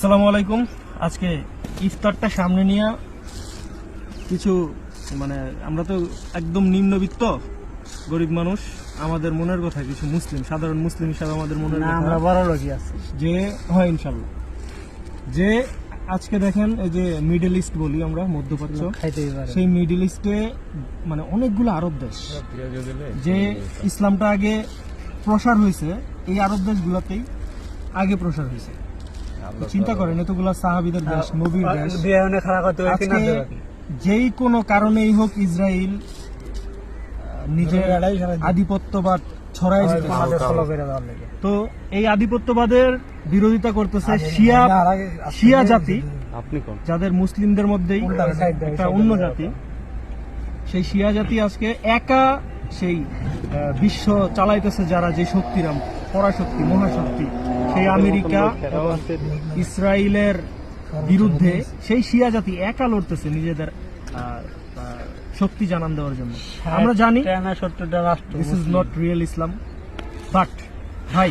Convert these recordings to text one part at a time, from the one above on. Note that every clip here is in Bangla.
আসসালামু আলাইকুম। আজকে ইফতারটা সামনে নিয়ে কিছু আমরা তো একদম নিম্নবিত্ত গরিব মানুষ, আমাদের মনের কথা কিছু সাধারণ মুসলিম হিসাবে আমাদের মনের কথা আমরা বড় লোকই আছি যে হয় ইনশাল্লাহ, যে আজকে দেখেন এই যে মিডল ইস্ট বলি আমরা, মধ্যপ্রাচ্য, সেই মিডল ইস্টে অনেকগুলো আরব দেশ যে ইসলামটা আগে প্রসার হয়েছে, এই আরব দেশগুলোতেই আগে প্রসার হয়েছে। চিন্তা করেন, এতগুলা সাহাবীদের দেশ, নবীর দেশ, যেই কোনো কারণেই হোক ইসরায়েল নিজের আধিপত্যবাদ ছড়াই যেতে, তো এই আধিপত্যবাদের বিরোধিতা করতেছে শিয়া জাতি, যাদের মুসলিমদের মধ্যেই একটা অন্য জাতি। সেই শিয়া জাতি আজকে একা সেই বিশ্ব চালাইতেছে, যারা যে শক্তিরাম পরাশক্তি মহাশক্তি, সেই আমেরিকা এবং ইসরায়েলের বিরুদ্ধে সেই শিয়া জাতি একা লড়তেছে নিজেদের শক্তি জানান দেওয়ার জন্য। আমরা জানি this is not real Islam, but ভাই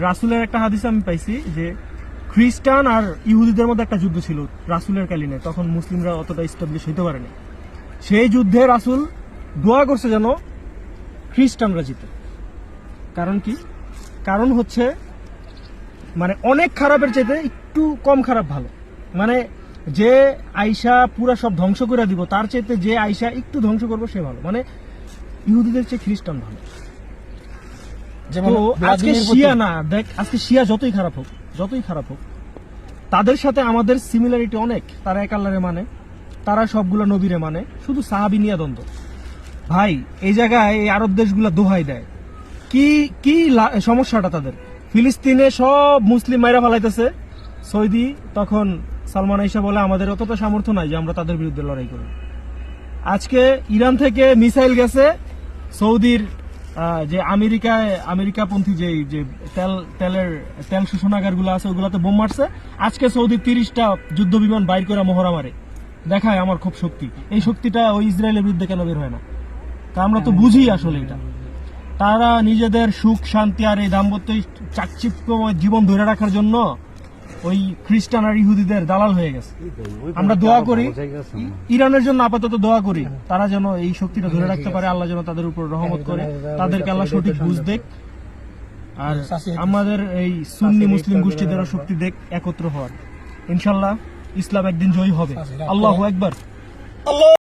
রাসূলের একটা হাদিস আমি পাইছি যে খ্রিস্টান আর ইহুদিদের মধ্যে একটা যুদ্ধ ছিল রাসূলের কালীনে, তখন মুসলিমরা অতটা এস্টাবলিশ হইতে পারেনি। সেই যুদ্ধে রাসূল দোয়া করছে যেন খ্রিস্টানরা জিতে। কারণ কি? কারণ হচ্ছে অনেক খারাপের চাইতে একটু কম খারাপ ভালো। যে আইসা পুরা সব ধ্বংস করে দিব, তার চাইতে যে আইসা একটু ধ্বংস করবো সে ভালো। ইহুদিদের চেয়ে খ্রিস্টান ভালো। আজকে শিয়া না, দেখ আজকে শিয়া যতই খারাপ হোক তাদের সাথে আমাদের সিমিলারিটি অনেক। তারা এক আল্লাহরে মানে, তারা সবগুলো নবীরে মানে, শুধু সাহাবী নিয়ে দ্বন্দ্ব। ভাই এই জায়গায় এই আরব দেশগুলো দোহাই দেয় কি সমস্যাটা তাদের? ফিলিস্তিনে সব মুসলিম মাইরা ফেলাইতেছে, সৌদি তখন সালমান আইসা বলে আমাদের অতটা সামর্থ্য নাই যে আমরা তাদের বিরুদ্ধে লড়াই করি। আজকে ইরান থেকে মিসাইল গেছে, সৌদির যে আমেরিকাপন্থী যে তেল শোষণাগার গুলো আছে ওগুলাতে বোম মারছে। আজকে সৌদি 30টা যুদ্ধ বিমান বাইর করে মহড়া মারে, দেখায় আমার খুব শক্তি। এই শক্তিটা ওই ইসরায়েলের বিরুদ্ধে কেন বের হয় না? তা আমরা তো বুঝি আসলে এটা। তারা নিজেদের সুখ শান্তি আর এই দাম্পত্য চাকচিক্যময় জীবন ধরে রাখার জন্য ওই খ্রিস্টান আর ইহুদিদের দালাল হয়ে গেছে। আমরা দোয়া করি, ইরানের জন্য আপাতত দোয়া করি, তারা যেন এই শক্তিটা ধরে রাখতে পারে, আল্লাহ যেন তাদের উপর রহমত করে, তাদেরকে আল্লাহ সঠিক বুঝ দেখ, আর আমাদের এই সুন্নি মুসলিম গোষ্ঠীদেরও শক্তি দেখ একত্র হওয়ার। ইনশাল্লাহ ইসলাম একদিন জয়ী হবে। আল্লাহু আকবার।